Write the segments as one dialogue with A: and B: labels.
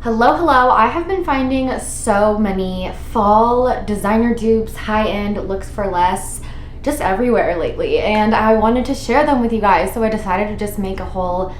A: Hello, I have been finding so many fall designer dupes, high-end looks for less, just everywhere lately, and I wanted to share them with you guys, so I decided to just make a whole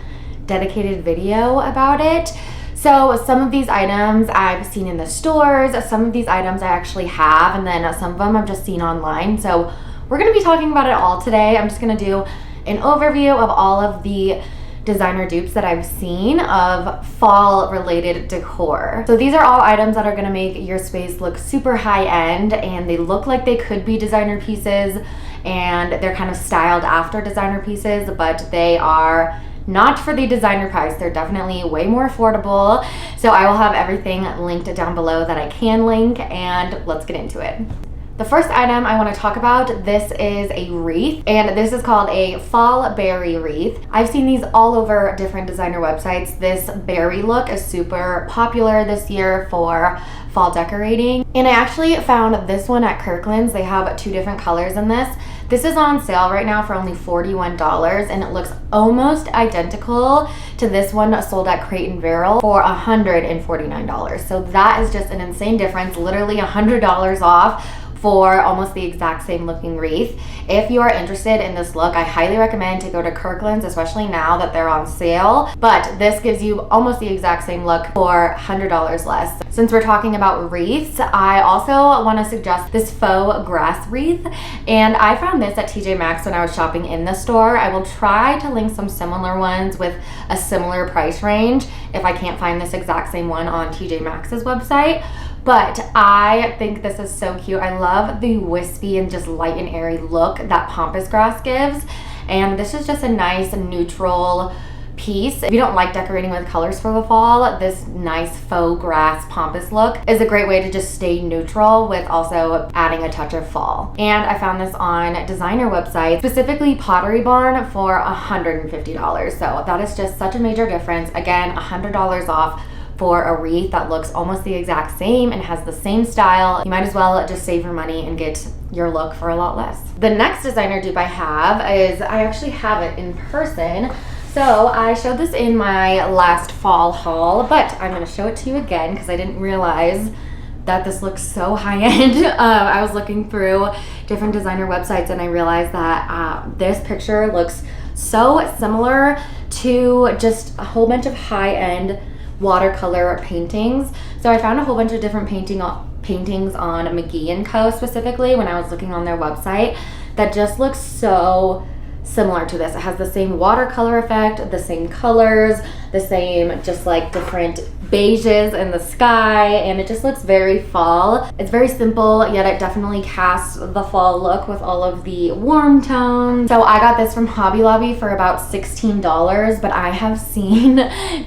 A: dedicated video about it. So some of these items I've seen in the stores, some of these items I actually have, and then some of them I've just seen online. So we're going to be talking about it all today. I'm just going to do an overview of all of the designer dupes that I've seen of fall related decor. So these are all items that are going to make your space look super high end, and they look like they could be designer pieces, and they're kind of styled after designer pieces, but they are not for the designer price. They're definitely way more affordable. So I will have everything linked down below that I can link, and let's get into it. The first item I want to talk about, this is a wreath, and this is called a fall berry wreath. I've seen these all over different designer websites. This berry look is super popular this year for fall decorating, and I actually found this one at Kirkland's. They have two different colors in this. This is on sale right now for only $41, and it looks almost identical to this one sold at Crate & Barrel for $149. So that is just an insane difference, literally $100 off for almost the exact same looking wreath. If you are interested in this look, I highly recommend to go to Kirkland's, especially now that they're on sale. But this gives you almost the exact same look for $100 less. Since we're talking about wreaths, I also want to suggest this faux grass wreath, and I found this at TJmaxx when I was shopping in the store. I will try to link some similar ones with a similar price range if I can't find this exact same one on TJMaxx's website. But I think this is so cute. I love the wispy and just light and airy look that pampas grass gives. And this is just a nice neutral piece. If you don't like decorating with colors for the fall, this nice faux grass pampas look is a great way to just stay neutral with also adding a touch of fall. And I found this on designer websites, specifically Pottery Barn, for $150. So that is just such a major difference. Again, $100 off for a wreath that looks almost the exact same and has the same style. You might as well just save your money and get your look for a lot less. The next designer dupe I have is, I actually have it in person. So I showed this in my last fall haul, but I'm gonna show it to you again because I didn't realize that this looks so high end. I was looking through different designer websites and I realized that this picture looks so similar to just a whole bunch of high end watercolor paintings. So I found a whole bunch of different paintings on McGee & Co. specifically when I was looking on their website that just looks so similar to this. It has the same watercolor effect, the same colors, the same just like different beiges in the sky, and it just looks very fall. It's very simple, yet it definitely casts the fall look with all of the warm tones. So I got this from Hobby Lobby for about $16, but I have seen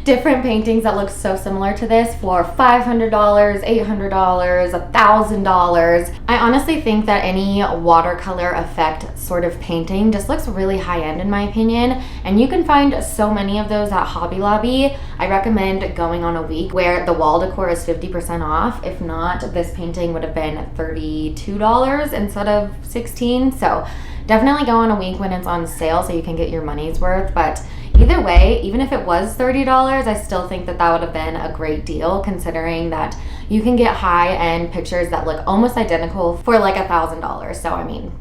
A: different paintings that look so similar to this for $500, $800, $1,000. I honestly think that any watercolor effect sort of painting just looks really high-end in my opinion, and you can find so many of those at Hobby Lobby. I recommend going on a week where the wall decor is 50% off. If not, this painting would have been $32 instead of $16. So definitely go on a week when it's on sale so you can get your money's worth. But either way, even if it was $30, I still think that that would have been a great deal, considering that you can get high-end pictures that look almost identical for like $1,000. So I mean,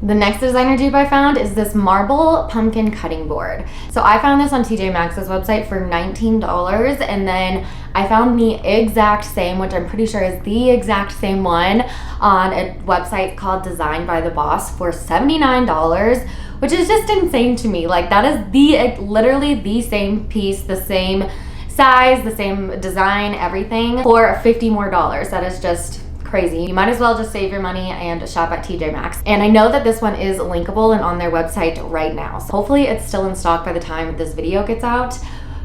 A: the next designer dupe I found is this marble pumpkin cutting board. So I found this on TJMaxx's website for $19, and then I found the exact same, which I'm pretty sure is the exact same one, on a website called Design by the Boss for $79, which is just insane to me. Like, that is literally the same piece, the same size, the same design, everything for $50 more. That is just crazy. You might as well just save your money and shop at TJMaxx. And I know that this one is linkable and on their website right now. So hopefully it's still in stock by the time this video gets out.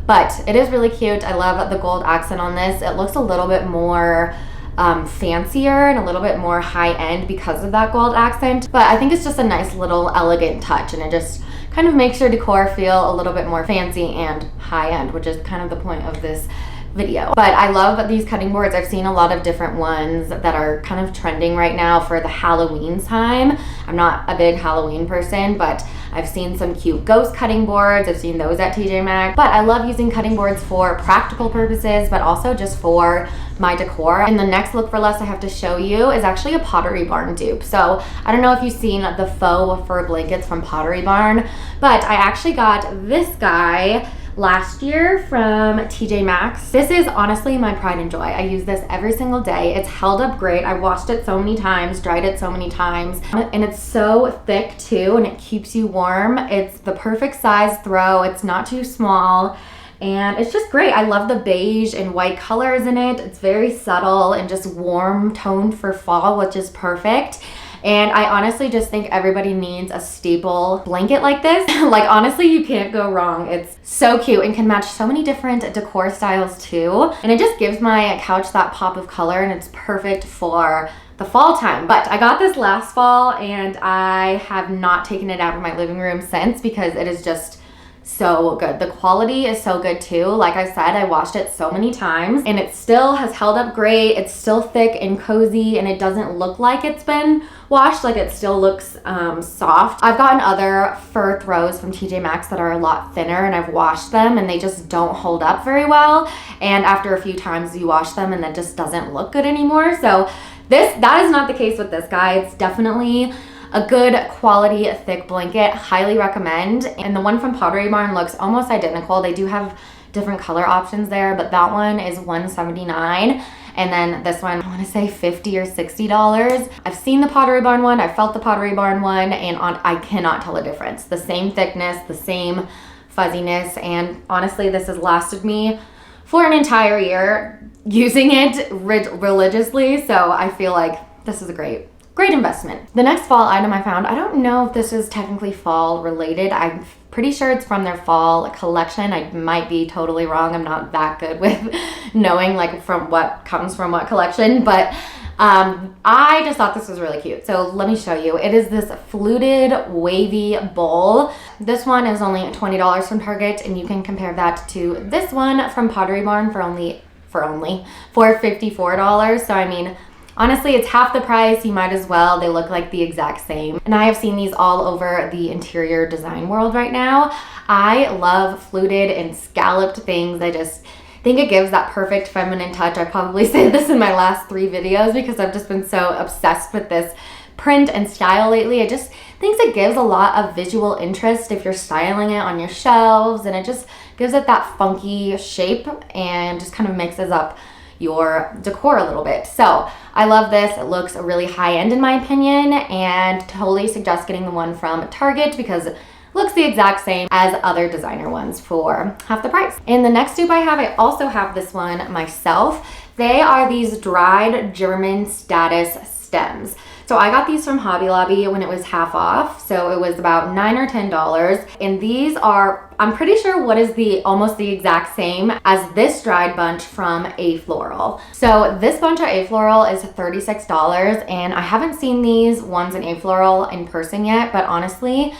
A: But it is really cute. I love the gold accent on this. It looks a little bit more fancier and a little bit more high-end because of that gold accent. But I think it's just a nice little elegant touch, and it just kind of makes your decor feel a little bit more fancy and high-end, which is kind of the point of this video. But I love these cutting boards. I've seen a lot of different ones that are kind of trending right now for the Halloween time. I'm not a big Halloween person, but I've seen some cute ghost cutting boards. I've seen those at TJMaxx. But I love using cutting boards for practical purposes, but also just for my decor. And the next look for less I have to show you is actually a Pottery Barn dupe. So I don't know if you've seen the Faux Fur Blankets from Pottery Barn, but I actually got this guy last year from TJMaxx. This is honestly my pride and joy. I use this every single day. It's held up great. I washed it so many times, dried it so many times, and it's so thick too, and it keeps you warm. It's the perfect size throw. It's not too small. And it's just great. I love the beige and white colors in it. It's very subtle and just warm toned for fall, which is perfect. And I honestly just think everybody needs a staple blanket like this. Like, honestly, you can't go wrong. It's so cute and can match so many different decor styles too. And it just gives my couch that pop of color, and it's perfect for the fall time. But I got this last fall and I have not taken it out of my living room since because it is just so good. The quality is so good too. Like I said, I washed it so many times and it still has held up great. It's still thick and cozy, and it doesn't look like it's been washed. Like, it still looks soft. I've gotten other fur throws from TJMaxx that are a lot thinner, and I've washed them and they just don't hold up very well. And after a few times you wash them and it just doesn't look good anymore. So that is not the case with this guy. It's definitely a good quality thick blanket. Highly recommend. And the one from Pottery Barn looks almost identical. They do have different color options there, but that one is $179, and then this one, I want to say $50 or $60. I've seen the Pottery Barn one, I felt the Pottery Barn one, and I cannot tell a difference. The same thickness, the same fuzziness, and honestly, this has lasted me for an entire year using it religiously. So I feel like this is a great investment. The next fall item I found, I don't know if this is technically fall related. I'm pretty sure it's from their fall collection. I might be totally wrong. I'm not that good with knowing like from what comes from what collection, but I just thought this was really cute. So let me show you. It is this fluted wavy bowl. This one is only $20 from Target, and you can compare that to this one from Pottery Barn for $54. So I mean, honestly, it's half the price. You might as well. They look like the exact same. And I have seen these all over the interior design world right now. I love fluted and scalloped things. I just think it gives that perfect feminine touch. I probably said this in my last 3 videos because I've just been so obsessed with this print and style lately. I just think it gives a lot of visual interest if you're styling it on your shelves, and it just gives it that funky shape and just kind of mixes up your decor a little bit. So I love this. It looks really high-end in my opinion, and totally suggest getting the one from Target because it looks the exact same as other designer ones for half the price. In the next dupe I also have this one myself. They are these dried German status stems. So I got these from Hobby Lobby when it was half off. So it was about $9 or $10. And these are, I'm pretty sure what is almost the exact same as this dried bunch from A Floral. So this bunch at A Floral is $36, and I haven't seen these ones in A Floral in person yet, but honestly,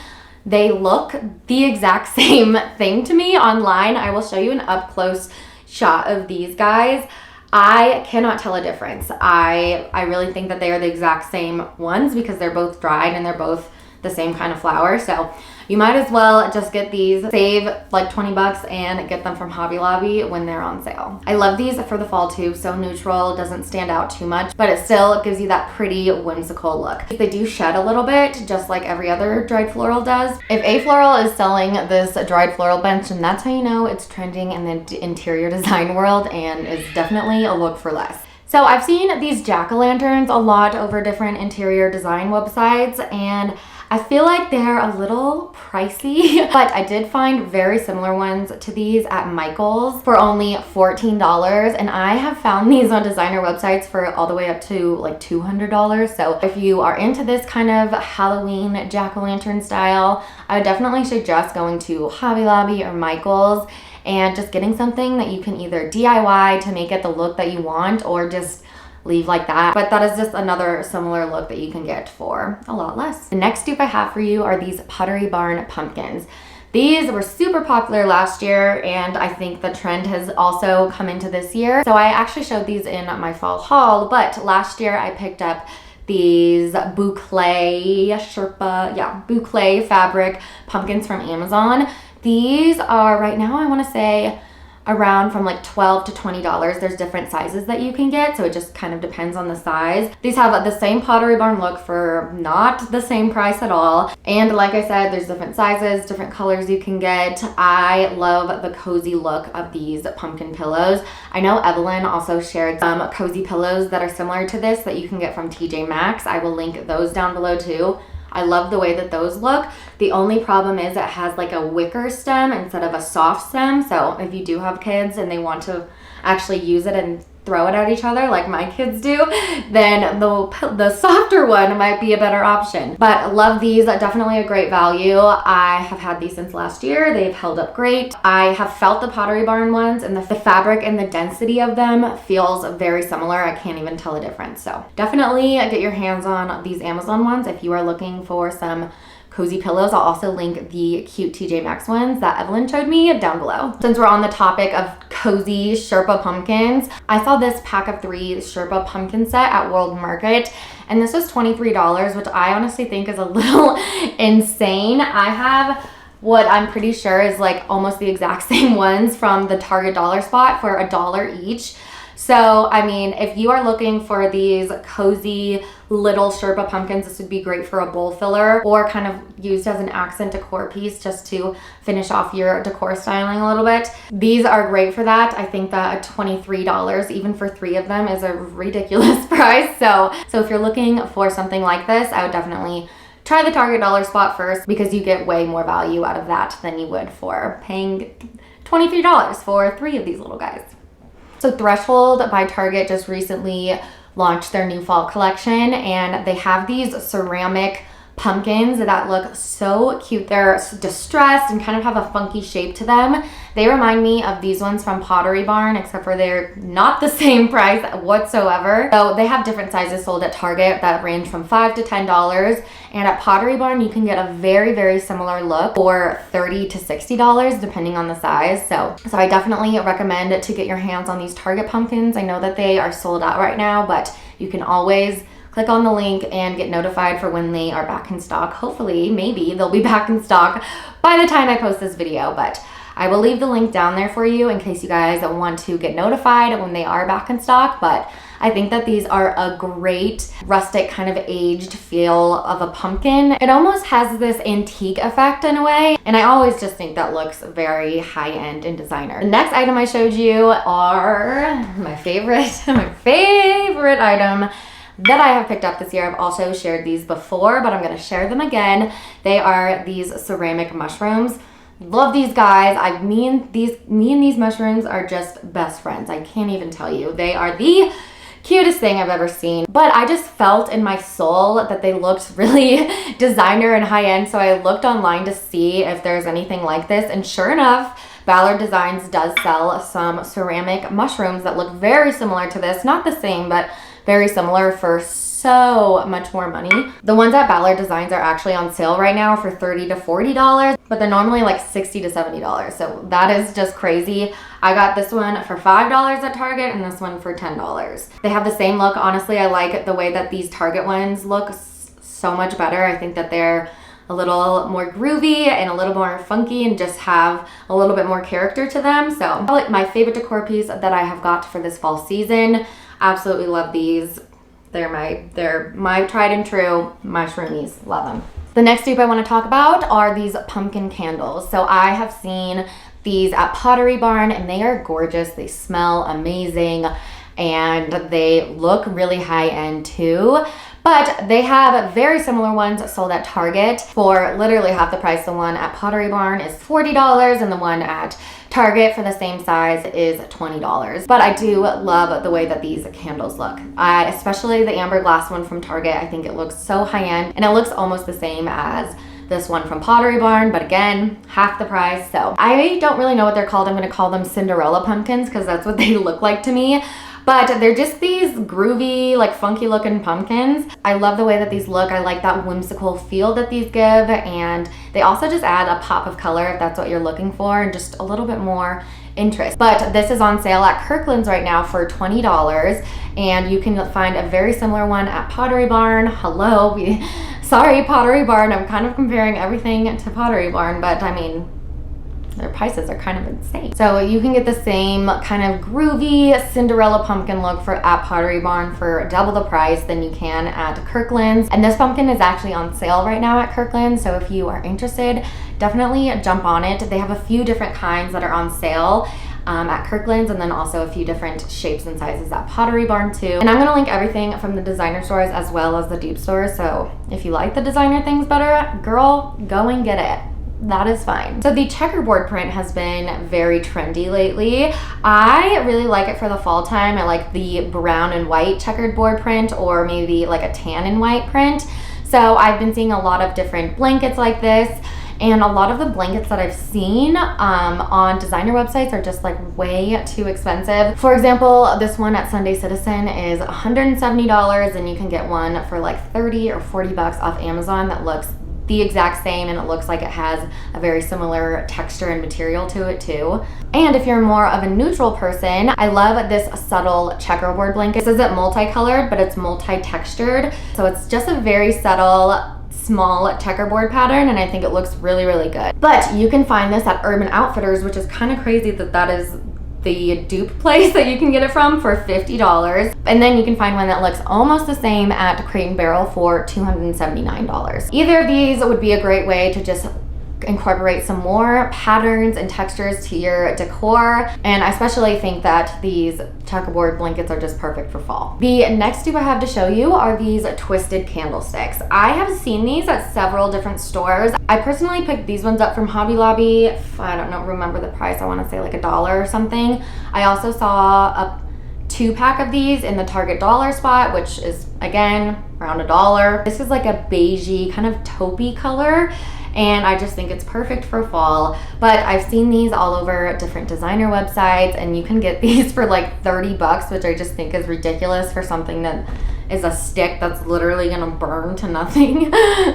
A: they look the exact same thing to me online. I will show you an up close shot of these guys. I cannot tell a difference. I really think that they are the exact same ones because they're both dried and they're both the same kind of flower. So you might as well just get these, save like 20 bucks and get them from Hobby Lobby when they're on sale. I love these for the fall too. So neutral, doesn't stand out too much, but it still gives you that pretty whimsical look. They do shed a little bit, just like every other dried floral does. If A Floral is selling this dried floral bench, and that's how you know it's trending in the interior design world and is definitely a look for less. So I've seen these jack-o'-lanterns a lot over different interior design websites, and I feel like they're a little pricey, but I did find very similar ones to these at Michael's for only $14, and I have found these on designer websites for all the way up to like $200. So if you are into this kind of Halloween jack-o'-lantern style, I would definitely suggest going to Hobby Lobby or Michael's and just getting something that you can either DIY to make it the look that you want or just leave like that. But that is just another similar look that you can get for a lot less. The next dupe I have for you are these Pottery Barn pumpkins. These were super popular last year, and I think the trend has also come into this year. So I actually showed these in my fall haul, but last year I picked up these boucle Sherpa, boucle fabric pumpkins from Amazon. These are right now, I want to say around from like $12 to $20. There's different sizes that you can get, so it just kind of depends on the size. These have the same Pottery Barn look for not the same price at all. And like I said, there's different sizes, different colors you can get. I love the cozy look of these pumpkin pillows. I know Evelyn also shared some cozy pillows that are similar to this that you can get from TJMaxx. I will link those down below too. I love the way that those look. The only problem is it has like a wicker stem instead of a soft stem. So if you do have kids and they want to actually use it and throw it at each other like my kids do, then the softer one might be a better option. But love these, definitely a great value. I have had these since last year. They've held up great. I have felt the Pottery Barn ones, and the fabric and the density of them feels very similar. I can't even tell a difference. So definitely get your hands on these Amazon ones if you are looking for some cozy pillows. I'll also link the cute TJMaxx ones that Evelyn showed me down below. Since we're on the topic of cozy Sherpa pumpkins, I saw this pack of 3 Sherpa pumpkin set at World Market, and this was $23, which I honestly think is a little insane. I have what I'm pretty sure is like almost the exact same ones from the Target dollar spot for $1 each. So, I mean, if you are looking for these cozy little Sherpa pumpkins, this would be great for a bowl filler or kind of used as an accent decor piece just to finish off your decor styling a little bit. These are great for that. I think that $23, even for 3 of them, is a ridiculous price. So if you're looking for something like this, I would definitely try the Target dollar spot first, because you get way more value out of that than you would for paying $23 for 3 of these little guys. So Threshold by Target just recently launched their new fall collection, and they have these ceramic pumpkins that look so cute. They're distressed and kind of have a funky shape to them. They remind me of these ones from Pottery Barn, except for they're not the same price whatsoever. So they have different sizes sold at Target that range from $5 to $10. And at Pottery Barn, you can get a very, very similar look for $30 to $60, depending on the size. So I definitely recommend to get your hands on these Target pumpkins. I know that they are sold out right now, but you can always click on the link and get notified for when they are back in stock. Hopefully, maybe they'll be back in stock by the time I post this video, but I will leave the link down there for you in case you guys want to get notified when they are back in stock. But I think that these are a great rustic kind of aged feel of a pumpkin. It almost has this antique effect in a way, and I always just think that looks very high-end and designer. The next item I showed you are my favorite item that I have picked up this year. I've also shared these before, but I'm going to share them again. They are these ceramic mushrooms. Love these guys. Me and these mushrooms are just best friends. I can't even tell you. They are the cutest thing I've ever seen. But I just felt in my soul that they looked really designer and high-end, so I looked online to see if there's anything like this, and sure enough, Ballard Designs does sell some ceramic mushrooms that look very similar to this. Not the same, but very similar for so much more money. The ones at Ballard Designs are actually on sale right now for $30 to $40, but they're normally like $60 to $70. So that is just crazy. I got this one for $5 at Target and this one for $10. They have the same look. Honestly, I like the way that these Target ones look so much better. I think that they're a little more groovy and a little more funky and just have a little bit more character to them. So my favorite decor piece that I have got for this fall season. Absolutely love these. They're my tried and true mushroomies. Love them. The next dupe I want to talk about are these pumpkin candles. So I have seen these at Pottery Barn and they are gorgeous. They smell amazing and they look really high end too. But they have very similar ones sold at Target for literally half the price. The one at Pottery Barn is $40 and the one at Target for the same size is $20. But I do love the way that these candles look. Especially the amber glass one from Target. I think it looks so high-end and it looks almost the same as this one from Pottery Barn, but again, half the price. So I don't really know what they're called. I'm going to call them Cinderella pumpkins because that's what they look like to me. But they're just these groovy, like funky looking pumpkins. I love the way that these look. I like that whimsical feel that these give, and they also just add a pop of color if that's what you're looking for, and just a little bit more interest. But this is on sale at Kirkland's right now for $20, and you can find a very similar one at Pottery Barn. Hello, sorry Pottery Barn, I'm kind of comparing everything to Pottery Barn, but I mean, their prices are kind of insane. So you can get the same kind of groovy Cinderella pumpkin look at Pottery Barn for double the price than you can at Kirkland's. And this pumpkin is actually on sale right now at Kirkland's, so if you are interested, definitely jump on it. They have a few different kinds that are on sale at Kirkland's, and then also a few different shapes and sizes at Pottery Barn too. And I'm gonna link everything from the designer stores as well as the dupe stores, so if you like the designer things better, girl, go and get it. That is fine. So the checkerboard print has been very trendy lately. I really like it for the fall time. I like the brown and white checkered board print, or maybe like a tan and white print. So I've been seeing a lot of different blankets like this, and a lot of the blankets that I've seen on designer websites are just like way too expensive. For example, this one at Sunday Citizen is $170, and you can get one for like 30 or 40 bucks off Amazon that looks the exact same, and it looks like it has a very similar texture and material to it too. And if you're more of a neutral person, I love this subtle checkerboard blanket. This isn't multicolored, but it's multi-textured, so it's just a very subtle small checkerboard pattern, and I think it looks really, really good. But you can find this at Urban Outfitters, which is kind of crazy that that is the dupe place that you can get it from, for $50. And then you can find one that looks almost the same at Crate & Barrel for $279. Either of these would be a great way to just incorporate some more patterns and textures to your decor, and I especially think that these checkerboard blankets are just perfect for fall. The next dupe I have to show you are these twisted candlesticks. I have seen these at several different stores. I personally picked these ones up from Hobby Lobby. I don't know, remember the price, I want to say like $1 or something. I also saw a 2-pack of these in the Target dollar spot, which is again around $1. This is like a beigey kind of taupey color, and I just think it's perfect for fall. But I've seen these all over different designer websites, and you can get these for like 30 bucks, which I just think is ridiculous for something that is a stick that's literally gonna burn to nothing.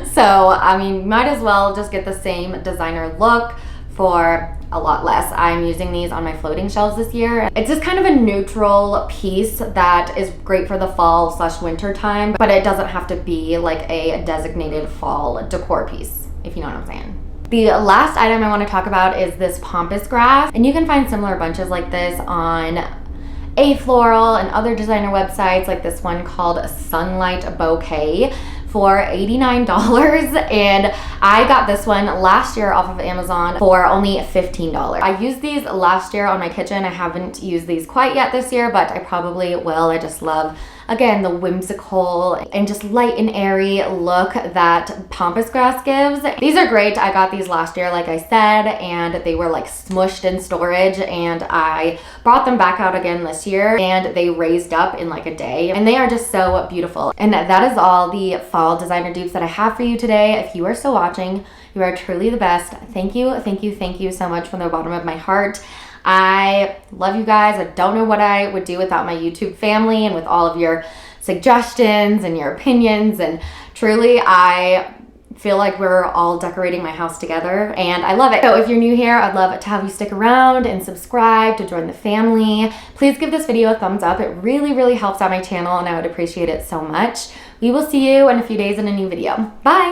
A: So I mean, might as well just get the same designer look for a lot less. I'm using these on my floating shelves this year. It's just kind of a neutral piece that is great for the fall / winter time, but it doesn't have to be like a designated fall decor piece, if you know what I'm saying. The last item I want to talk about is this pampas grass, and you can find similar bunches like this on A-Floral and other designer websites, like this one called Sunlight Bouquet for $89, and I got this one last year off of Amazon for only $15. I used these last year on my kitchen. I haven't used these quite yet this year, but I probably will. I just love, again, the whimsical and just light and airy look that pampas grass gives. These are great. I got these last year, like I said, and they were like smushed in storage, and I brought them back out again this year, and they raised up in like a day, and they are just so beautiful. And that is all the fall designer dupes that I have for you today. If you are still watching, you are truly the best. Thank you, thank you, thank you so much from the bottom of my heart. I love you guys. I don't know what I would do without my YouTube family and with all of your suggestions and your opinions, and truly I feel like we're all decorating my house together, and I love it. So if you're new here, I'd love to have you stick around and subscribe to join the family. Please give this video a thumbs up. It really, really helps out my channel, and I would appreciate it so much. We will see you in a few days in a new video. Bye!